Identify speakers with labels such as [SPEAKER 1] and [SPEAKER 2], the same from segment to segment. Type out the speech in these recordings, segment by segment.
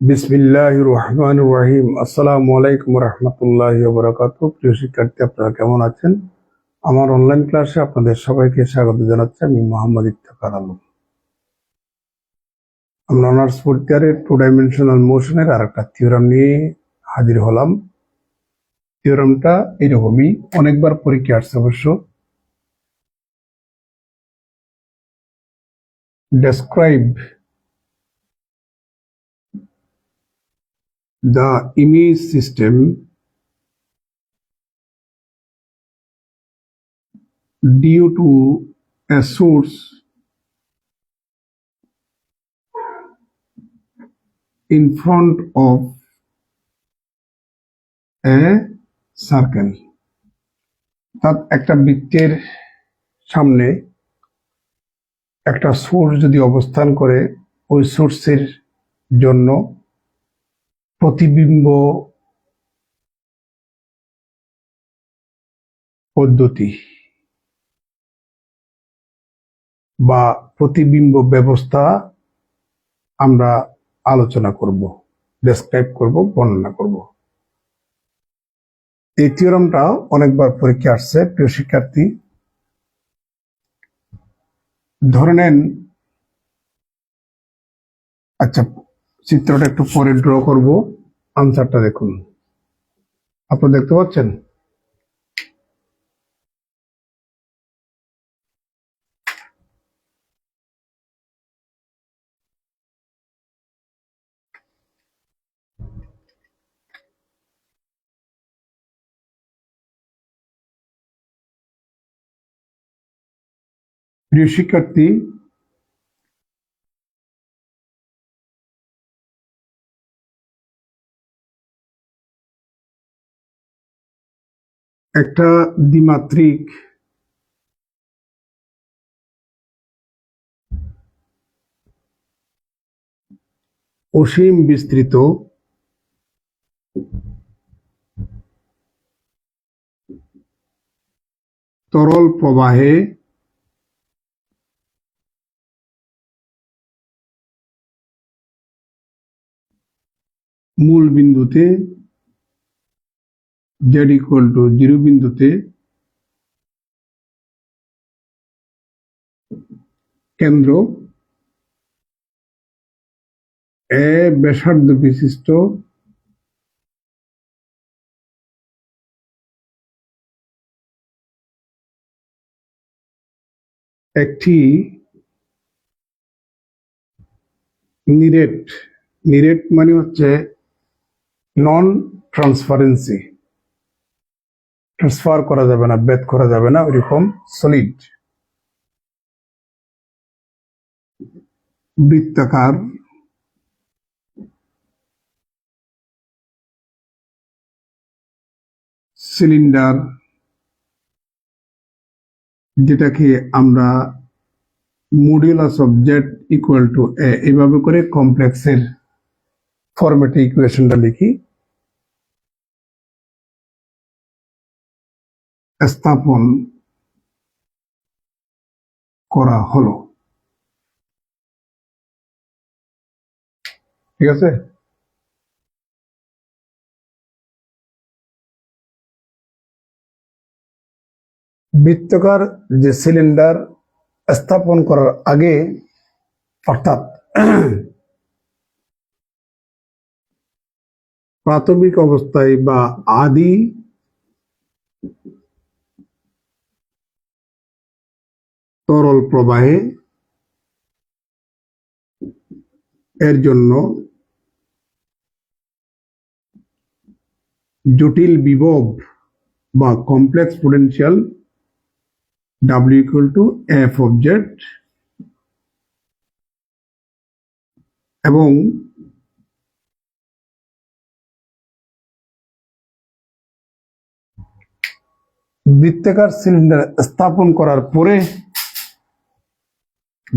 [SPEAKER 1] বিসমিল্লাহির রহমানির রহিম। আসসালামু আলাইকুম রহমতুল্লাহি ওয়া বারাকাতুহু। প্রিয় শিক্ষার্থী, আপনারা কেমন আছেন? আমার অনলাইন ক্লাসে আপনাদের সবাইকে স্বাগত জানাচ্ছি। আমি মোহাম্মদ ইফতেখার আলম। আমরা অনার্স ফোর্থ ইয়ারের টু ডাইমেনশনাল মোশনের আর একটা থিওরাম নিয়ে হাজির হলাম। থিওরামটা এরকমই, অনেকবার পরীক্ষা আসছে অবশ্য। Describe the image system due to a source in front of a circle। একটা বৃত্তের সামনে একটা সোর্স যদি অবস্থান করে, ওই সোর্সের জন্য প্রতিবিম্ব পদ্ধতি বা প্রতিবিম্ব ব্যবস্থা আমরা আলোচনা করব, ডেসক্রাইব করব, বর্ণনা করব। এই থিওরামটা অনেকবার পরীক্ষা আসছে। প্রিয় শিক্ষার্থী, ধরে নেন, আচ্ছা চিত্রটা একটু পরে ড্র করব, আনসারটা দেখুন। আপনারা দেখতে পাচ্ছেন? প্রিয় শিক্ষার্থী, একটা দ্বিমাত্রিক অসীম বিস্তৃত তরল প্রবাহে মূল বিন্দুতে z=0 বিন্দুতে কেন্দ্র এ ব্যাসার্ধ বিশিষ্ট একটি নিরেট মানে হচ্ছে নন ট্রান্সফারেন্সি, ট্রান্সফার করা যাবে না, বেদ করা যাবে না, ওইরকম সলিড বৃত্তাকার সিলিন্ডার, যেটাকে আমরা modulus of z equal to a এইভাবে করে কমপ্লেক্সের ফরম্যাটে ইকুয়েশনটা লিখি, স্থাপন করা হলো। ঠিক আছে? বৃত্তাকার যে সিলিন্ডার স্থাপন করার আগে, অর্থাৎ প্রাথমিক অবস্থায় বা আদি তরল প্রবাহে এর জন্য জটিল বিভব বা complex potential W=F of Z এবং বৃত্তাকার সিলিন্ডার স্থাপন করার পরে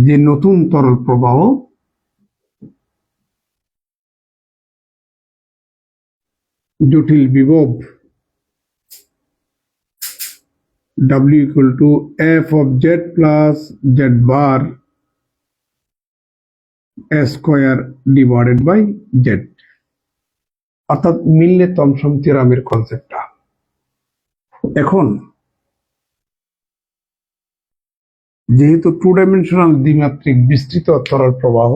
[SPEAKER 1] যে নতুন তরল প্রবাহ, জটিল বিভব W=F of Z plus Z bar square divided by Z, অর্থাৎ মিললে থমসন থিওরামের কনসেপ্টটা। এখন যেহেতু টু ডাইমেনশনাল দ্বিমাত্রিক বিস্তৃত তরল প্রবাহ,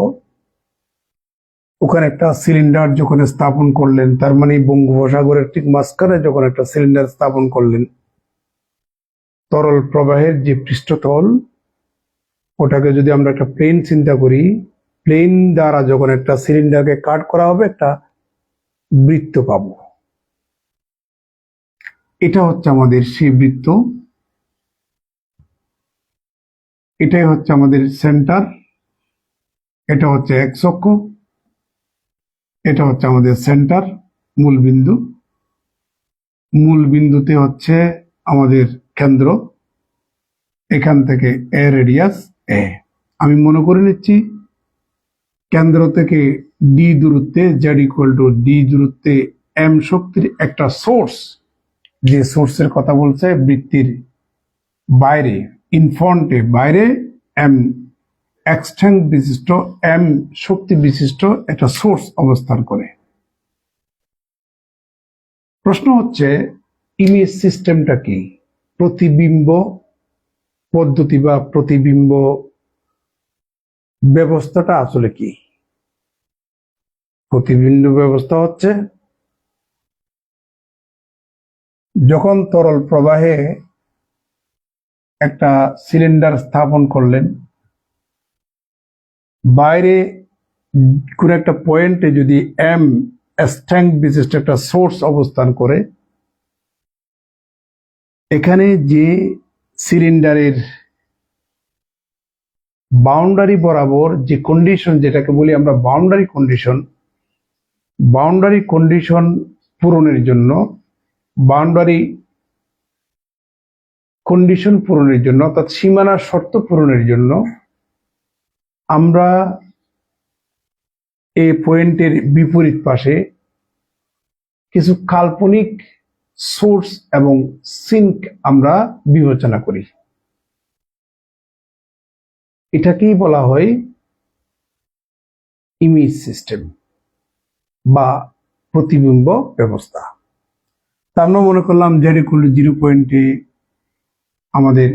[SPEAKER 1] ওখানে একটা সিলিন্ডার যখন স্থাপন করলেন, তার মানে বঙ্গোপসাগরের ঠিক মাঝখানে যখন একটা সিলিন্ডার স্থাপন করলেন, তরল প্রবাহের যে পৃষ্ঠতল, ওটাকে যদি আমরা একটা প্লেন চিন্তা করি, প্লেন দ্বারা যখন একটা সিলিন্ডারকে কাট করা হবে, একটা বৃত্ত পাবো। এটা হচ্ছে আমাদের সেই বৃত্ত, এটাই হচ্ছে আমাদের সেন্টার, এটা হচ্ছে এক্স অক্ষ, এটা হচ্ছে আমাদের সেন্টার, মূল বিন্দু। মূল বিন্দুতে হচ্ছে আমাদের কেন্দ্র, এখান থেকে এ রেডিয়াস এ। আমি মনে করে নিচ্ছি কেন্দ্র থেকে ডি দূরত্বে, জেড ইকুয়াল টু ডি দূরত্বে এম শক্তির একটা সোর্স, যে সোর্সের কথা বলছে বৃত্তির বাইরে, ইনফ্রন্টে বাইরে এম এক্সটেন্ট বিশিষ্ট, এম শক্তি বিশিষ্ট একটা সোর্স অবস্থান করে। প্রশ্ন হচ্ছে ইমেজ সিস্টেমটা কি, প্রতিবিম্ব পদ্ধতি বা প্রতিবিম্ব ব্যবস্থাটা আসলে কি? প্রতিবিম্ব ব্যবস্থা হচ্ছে যখন তরল প্রবাহে একটা সিলিন্ডার স্থাপন করলেন, বাইরে কোন একটা পয়েন্টে যদি এম স্ট্রেংথ বিশিষ্ট একটা সোর্স অবস্থান করে, এখানে যে সিলিন্ডারের বাউন্ডারি বরাবর যে কন্ডিশন, যেটাকে বলি আমরা বাউন্ডারি কন্ডিশন, বাউন্ডারি কন্ডিশন পূরণের জন্য, বাউন্ডারি কন্ডিশন পূরণের জন্য, অর্থাৎ সীমানা শর্ত পূরণের জন্য আমরা এই পয়েন্টের বিপরীত পাশে কিছু কাল্পনিক সোর্স এবং সিঙ্ক আমরা বিবেচনা করি। এটাকেই বলা হয় ইমেজ সিস্টেম বা প্রতিবিম্ব ব্যবস্থা। তার আমরা মনে করলাম জেড ইকুয়াল টু 0 পয়েন্টে আমাদের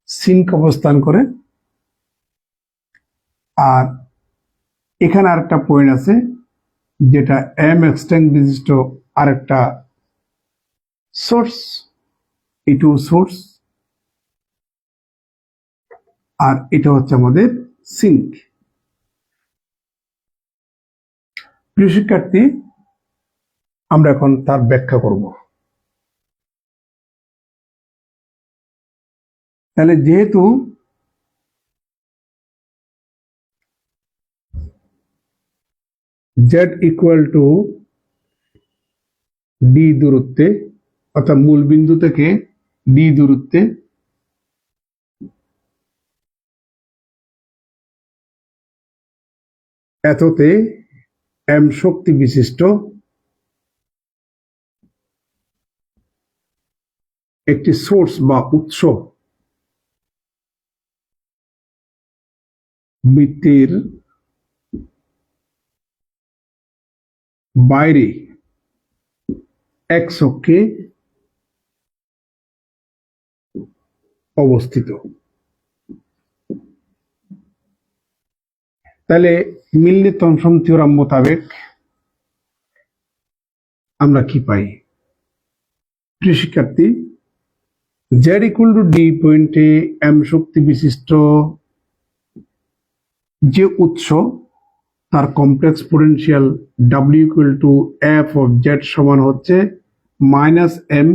[SPEAKER 1] সিঙ্ক অবস্থান করে, আর এখানে আরেকটা পয়েন্ট আছে যেটা এম এক্সটেন্ট বিশিষ্ট আরেকটা সোর্স, এটু সোর্স, আর এটা হচ্ছে আমাদের সিঙ্ক। প্রিয় শিক্ষার্থী, আমরা এখন তার ব্যাখ্যা করব। তাহলে যেহেতু জেড ইকুয়াল টু ডি দূরত্বে, অর্থাৎ মূল বিন্দু থেকে ডি দূরত্বে এততে এম শক্তি বিশিষ্ট একটি সোর্স বা উৎস বৃত্তের বাইরে এক্স অক্ষে অবস্থিত। তাহলে মিললে থমসন থিওরাম মোতাবেক আমরা কি পাই? প্রিয় শিক্ষার্থী, জেড ইকুয়াল টু ডি পয়েন্টে এম শক্তি বিশিষ্ট যে উৎস, তার complex potential W equal to F of Z সমান হচ্ছে minus M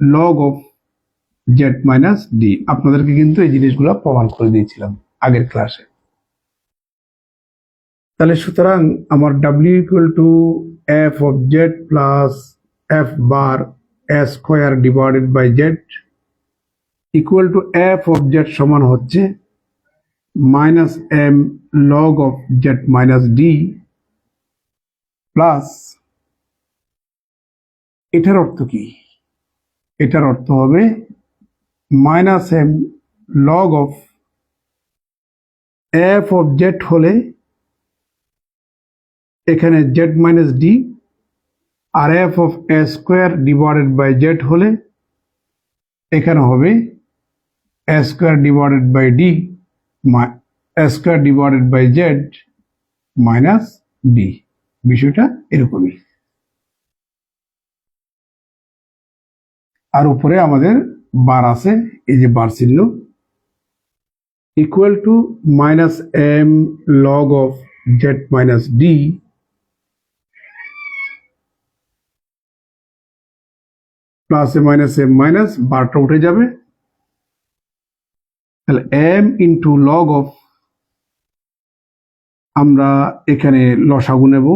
[SPEAKER 1] log of Z minus D. আপনাদেরকে কিন্তু এই জিনিসগুলো প্রমাণ করে দিয়েছিলাম আগের ক্লাসে। তাহলে সুতরাং আমার ডাব্লিউ equal to F of z plus f bar a square divided by z equal to F of Z সমান হচ্ছে minus M log of Z minus D plus, এটার অর্থ কি? এটার অর্থ হবে minus M log of f of z হলে এখানে জেড মাইনাস ডি, আর f of a square divided by z হলে এখানে হবে a square divided by d a square divided by Z minus D. বিষয়টা এরকমই। আর উপরে আমাদের বার আছে, এই যে বার চিহ্ন, equal to minus M log of Z minus D plus A minus M minus বারটা উঠে যাবে, তাহলে এম ইন্টু লগ অফ, আমরা এখানে লসাগু নেব,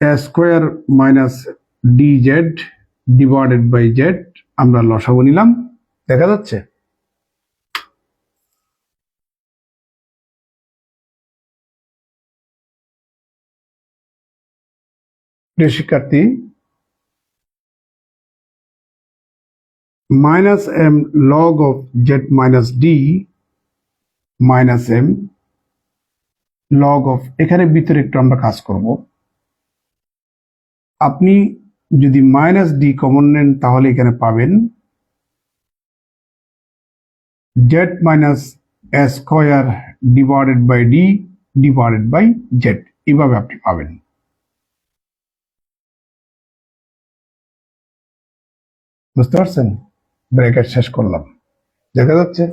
[SPEAKER 1] a square minus d z divided by z, আমরা লসাগু নিলাম। দেখা যাচ্ছে? প্রিয় শিক্ষার্থী, minus M log of Z minus D minus M log of, এখানে ভিতরে একটু আমরা কাজ করব। আপনি যদি মাইনাস ডি কমন নেন তাহলে এখানে পাবেন Z minus A square divided by D divided by Z, এইভাবে আপনি পাবেন। বুঝতে পারছেন? ব্র্যাকেট শেষ করলাম। দেখা যাচ্ছে?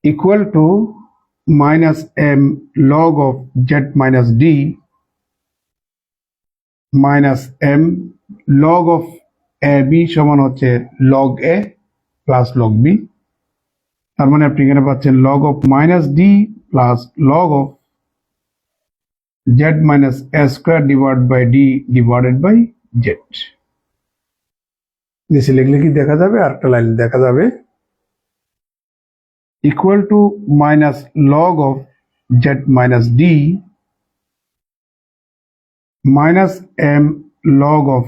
[SPEAKER 1] Equal to minus M log of Z minus D minus M log of A B সমান হচ্ছে log A plus log B. তার মানে আপনি এখানে পাচ্ছেন log of minus D plus log of Z minus A square divide by D divided by Z. নিচে লিখলে কি দেখা যাবে? আরেকটা লাইন দেখা যাবে, equal to minus log of Z minus D minus M log of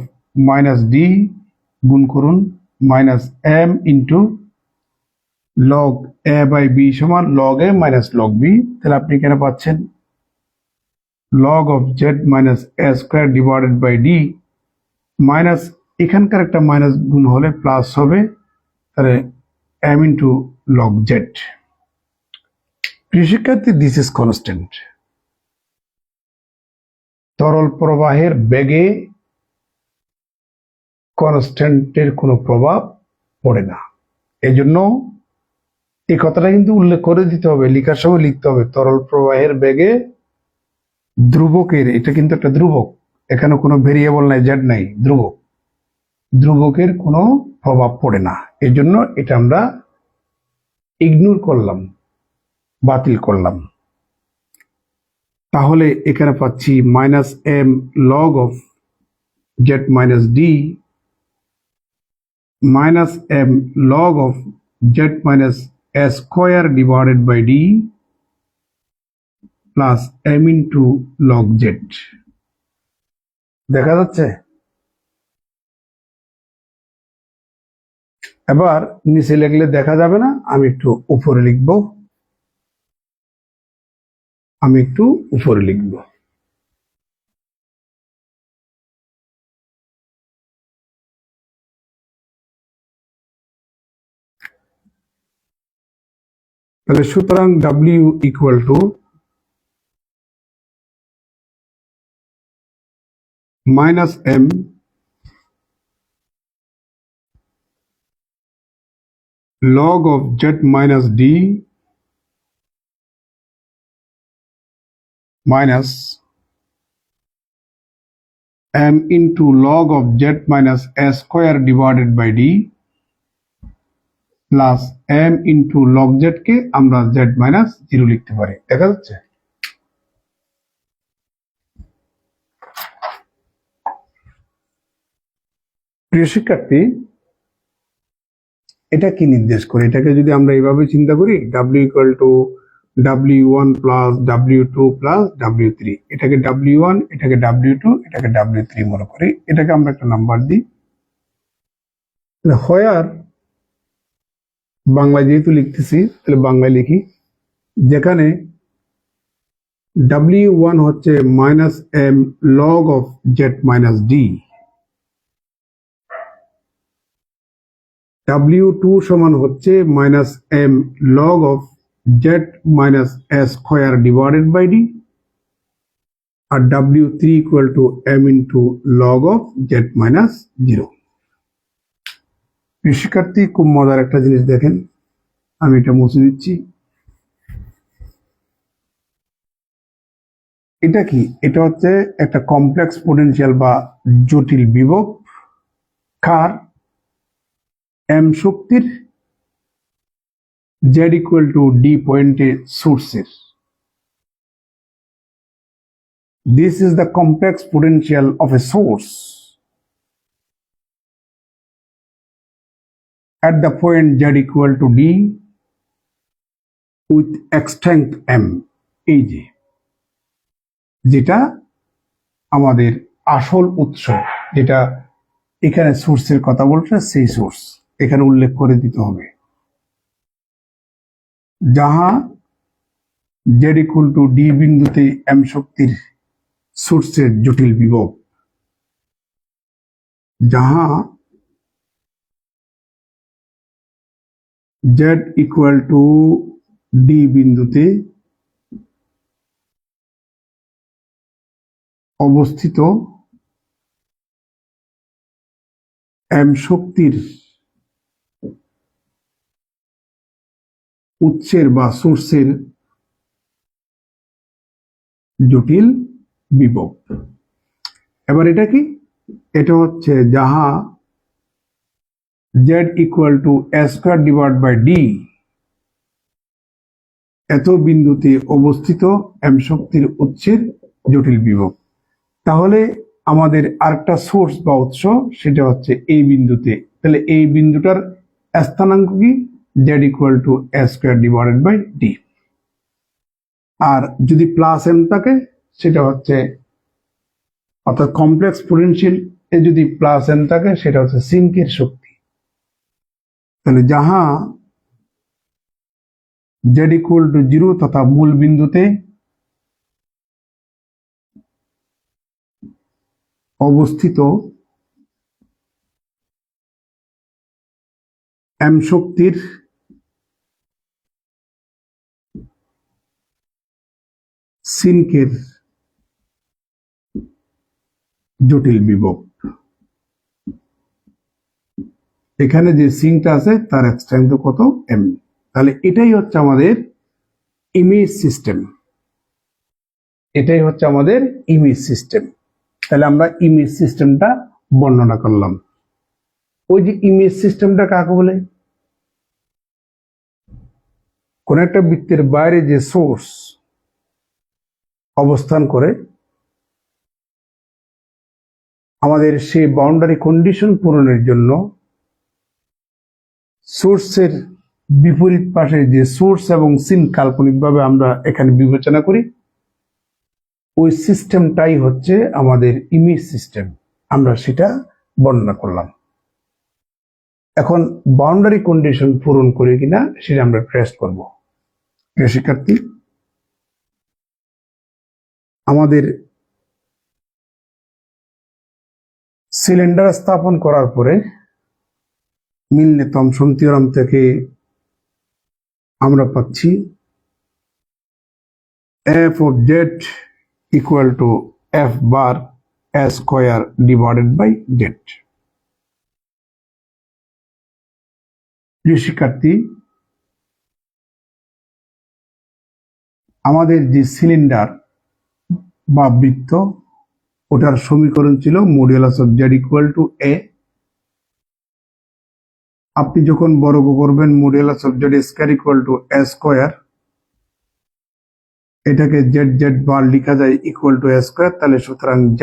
[SPEAKER 1] minus D গুণ করুন minus M into log A by B সমান log A minus log B. তাহলে আপনি এখানে পাচ্ছেন log of Z minus A square divided by D minus, এখানকার একটা minus গুণ হলে প্লাস হবে, তাহলে এম ইন্টু লগ জেড। প্রিয় শিক্ষার্থী, দিস ইজ কনস্ট্যান্ট। তরল প্রবাহের বেগে কনস্ট্যান্টের কোনো প্রভাব পড়ে না। এজন্য এই কথাটা কিন্তু উল্লেখ করে দিতে হবে, লেখার সময় লিখতে হবে তরল প্রবাহের বেগে ধ্রুবকের, এটা কিন্তু একটা ধ্রুবক, এখানে কোনো ভেরিয়েবল নাই, জেড নাই, ধ্রুবক, ধ্রুবকের কোনো প্রভাব পড়ে না। এই জন্য এটা আমরা ইগনোর করলাম, বাতিল করলাম। তাহলে এখানে পাচ্ছি minus M log of Z minus D minus M log of Z minus A square divided by D plus M into log Z. দেখা যাচ্ছে? এবার নিচে লিখলে দেখা যাবে না, আমি একটু উপরে লিখব, আমি একটু উপরে লিখব। তাহলে সুতরাং W equal to minus M log of z minus d minus m into log of z minus a square divided by d plus m into log z কে আমরা z minus 0 লিখতে পারি। দেখা যাচ্ছে? প্রিয় শিক্ষার্থী, এটা কি নির্দেশ করে? এটাকে যদি আমরা এইভাবে চিন্তা করি, w equal to W1 plus W2 plus W3, এটাকে W1, এটাকে W2, এটাকে W3 মনে করি, এটাকে আমরা একটা নাম্বার দিই। হোয়ার বাংলায় যেহেতু লিখতেছি তাহলে বাংলায় লিখি, যেখানে W1 হচ্ছে -m log of z minus d, W2 সমান হচ্ছে -m log of z minus s square divided by d, R W3 equal to m into log of z minus 0। শিক্ষার্থী, খুব মজার একটা জিনিস দেখেন, আমি এটা মুছে দিচ্ছি। এটা কি? এটা হচ্ছে একটা কমপ্লেক্স পোটেনশিয়াল বা জটিল বিভব, কার? m শক্তির z equal to d পয়েন্টে সোর্সের। This is the complex potential of a source at the point z equal to d with extent m, এই যেটা আমাদের আসল উৎস, যেটা এখানে সোর্সের কথা বলছে, সেই সোর্স এখানে উল্লেখ করে দিতে হবে। যাহা z equal to d বিন্দুতে m শক্তির সোর্সের জটিল বিভব, যাহা z equal to d বিন্দুতে অবস্থিত m শক্তির উৎসের বা সোর্সের জটিল বিভব। এবার এটা কি? এটা হচ্ছে যাহা z equal to s square divided by d, এত বিন্দুতে অবস্থিত m শক্তির উৎসের জটিল বিভব। তাহলে আমাদের আরেকটা সোর্স বা উৎস, সেটা হচ্ছে এই বিন্দুতে। তাহলে এই বিন্দুটার স্থানাঙ্ক কি? z equal to s square divided by d। আর যদি প্লাস m থাকে সেটা হচ্ছে, অর্থাৎ কমপ্লেক্স পোটেনশিয়াল এ যদি প্লাস m থাকে সেটা হচ্ছে সিঙ্কের শক্তি। তাহলে যাহা z equal to 0 তথা মূল বিন্দুতে অবস্থিত m শক্তির সিঙ্কের জটিল বিভব। এখানে যে সিঙ্কটা আছে তার এক্সটেন্ট কত? m। তাহলে এটাই হচ্ছে আমাদের ইমেজ সিস্টেম, এটাই হচ্ছে আমাদের ইমেজ সিস্টেম। তাহলে আমরা ইমেজ সিস্টেমটা বর্ণনা করলাম। ওই যে ইমেজ সিস্টেমটা কাকে বলে? কোন একটা বৃত্তের বাইরে যে সোর্স অবস্থান করে, আমাদের সেই বাউন্ডারি কন্ডিশন পূরণের জন্য সোর্সের বিপরীত পাশে যে সোর্স এবং সিন কাল্পনিকভাবে আমরা এখানে বিবেচনা করি, ওই সিস্টেমটাই হচ্ছে আমাদের ইমেজ সিস্টেম। আমরা সেটা বর্ণনা করলাম। এখন বাউন্ডারি কন্ডিশন পূরণ করে কিনা সেটা আমরা টেস্ট করব। প্রিয় শিক্ষার্থী, আমাদের সিলিন্ডার স্থাপন করার পরে মিলনে-থমসন থিওরাম থেকে আমরা পাচ্ছি f of z equal to f bar s square divided by z। প্রিয় শিক্ষার্থী, আমাদের যে সিলিন্ডার বা বৃত্ত, ওটার সমীকরণ ছিল modulus of z equal to a। আপনি যখন বর্গ করবেন modulus of z square equal to a square, এটাকে z z বার লেখা যায় ইকুয়াল টু a স্কয়ার। তাহলে সুতরাং z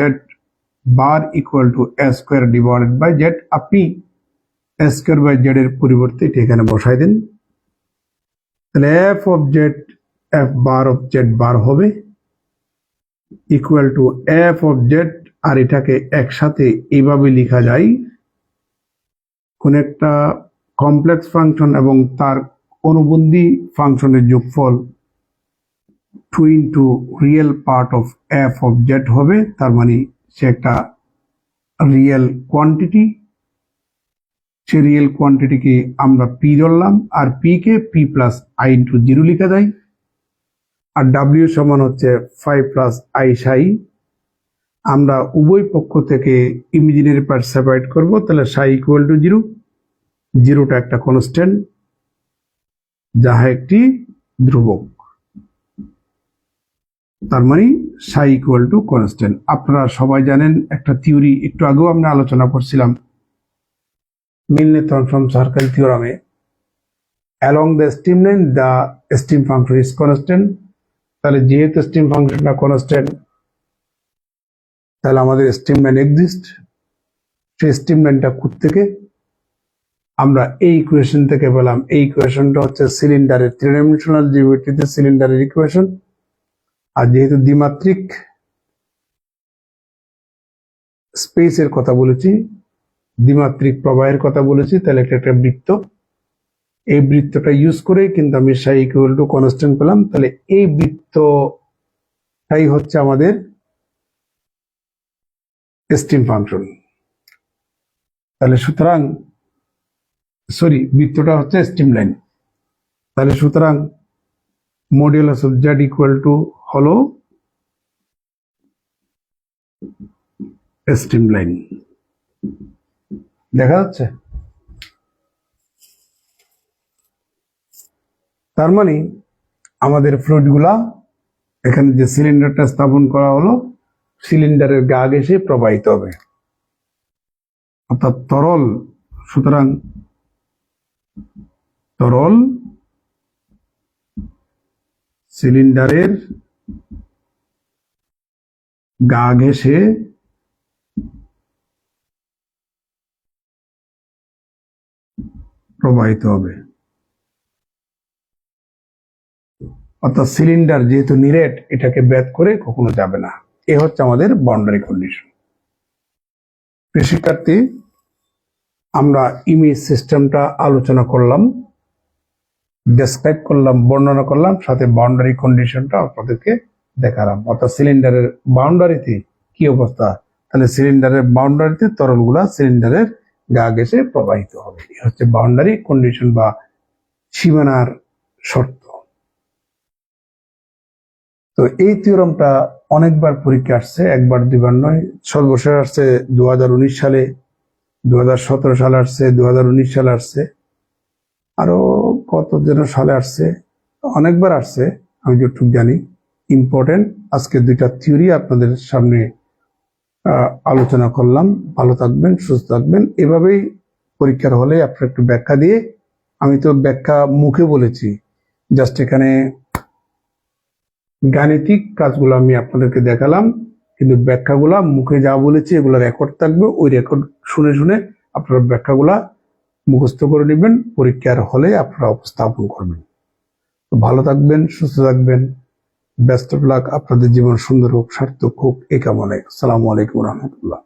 [SPEAKER 1] bar equal to a square divided by z। আপনি a স্কয়ার বাই z এর পরিবর্তে এটা এখানে বসাই দেন। তাহলে f of z f bar of z bar হবে equal to F of z, আর এটাকে একসাথে এইভাবে লেখা যায়, কোন একটা কমপ্লেক্স ফাংশন এবং তার অনুবন্ধী ফাংশনের যোগফল 2 into real part of f of z হবে, তার মানে সে একটা রিয়েল কোয়ান্টিটি। সে রিয়েল কোয়ান্টিটিকে আমরা পি ধরলাম, আর পি কে p plus i into zero লেখা যায়, আর ডাব্লিউ সমান হচ্ছে 5 প্লাস আই সাই। আমরা উভয় পক্ষ থেকে ইমাজিনারি পার্ট সেপারেট করব, তাহলে সাই ইকুয়াল টু জিরো, জিরোটা একটা কনস্ট্যান্ট যাহা একটি ধ্রুবক, তার মানে সাই ইকুয়াল টু কনস্ট্যান্ট। আপনারা সবাই জানেন একটা থিওরি, একটু আগেও আমরা আলোচনা করছিলাম, মিলনে-থরনফ্রম সার্কেল থিওরামে, along the stream line the stream function is constant. তাহলে যেহেতু স্ট্রিম ফাংশনটা কনস্ট্যান্ট, তাহলে আমাদের স্ট্রিম লাইন এক্সিস্ট। সেই স্ট্রিম লাইনটা কোত্থেকে? আমরা এই ইকুয়েশন থেকে পেলাম। এই ইকুয়েশনটা হচ্ছে সিলিন্ডারের থ্রি ডাইমেনশনাল জিওমেট্রিতে সিলিন্ডারের ইকুয়েশন। আর যেহেতু দ্বিমাত্রিক স্পেসের কথা বলেছি, দ্বিমাত্রিক প্রবাহের কথা বলেছি, তাহলে এটা একটা বৃত্ত। এই বৃত্তটা ইউজ করেই কিন্তু আমি সাই ইকুয়াল টু কনস্ট্যান্ট পেলাম। তাহলে এই বৃত্তটাই হচ্ছে আমাদের স্ট্রিম ফাংশন। তাহলে সুতরাং বৃত্তটা হচ্ছে স্ট্রিম লাইন। তাহলে সুতরাং modulus of z equal two হলো স্ট্রিম লাইন। দেখা যাচ্ছে? তার মানে আমাদের ফ্লুইডগুলা, এখানে যে সিলিন্ডারটা স্থাপন করা হলো, সিলিন্ডারের গা ঘেঁষে প্রবাহিত হবে, অর্থাৎ তরল। সুতরাং তরল সিলিন্ডারের গা ঘেঁষে প্রবাহিত হবে, অর্থাৎ সিলিন্ডার যেহেতু নিরেট, এটাকে ব্যাদ করে কখনো যাবে না। এ হচ্ছে আমাদের বাউন্ডারি কন্ডিশন। শিক্ষার্থী, আমরা ইমেজ সিস্টেমটা আলোচনা করলাম, ডেসক্রাইব করলাম, বর্ণনা করলাম, সাথে বাউন্ডারি কন্ডিশনটা আপনাদেরকে দেখালাম। অর্থাৎ সিলিন্ডারের বাউন্ডারিতে কি অবস্থা, তাহলে সিলিন্ডারের বাউন্ডারিতে তরলগুলা সিলিন্ডারের গা ঘেঁষে প্রবাহিত হবে। এ হচ্ছে বাউন্ডারি কন্ডিশন বা সীমানার শর্ত। তো এই থিওরামটা অনেকবার পরীক্ষা আসছে, একবার দুইবার নয়। সর্বশেষ আসছে 2019 সালে, 2017 সালে আসছে, 2019 সালে আসছে, আরো কত যেন সালে আসছে, অনেকবার আসছে আমি যতটুকু জানি। ইম্পর্টেন্ট আজকে দুইটা থিওরি আপনাদের সামনে আলোচনা করলাম। ভালো থাকবেন, সুস্থ থাকবেন। এভাবেই পরীক্ষার হলে আপনার একটু ব্যাখ্যা দিয়ে, আমি তো ব্যাখ্যা মুখে বলেছি, জাস্ট এখানে গাণিতিক কাজগুলো আমি আপনাদেরকে দেখালাম, কিন্তু ব্যাখ্যাগুলা মুখে যা বলেছি এগুলো রেকর্ড থাকবে, ওই রেকর্ড শুনে শুনে আপনারা ব্যাখ্যাগুলা মুখস্থ করে নেবেন, পরীক্ষার হলে আপনারা উপস্থাপন করবেন। তো ভালো থাকবেন, সুস্থ থাকবেন, বেস্ট অফ লাক। আপনাদের জীবন সুন্দর হোক, সার্থক হোক, এই কামনায়। আসসালামু আলাইকুম রহমতুল্লাহ।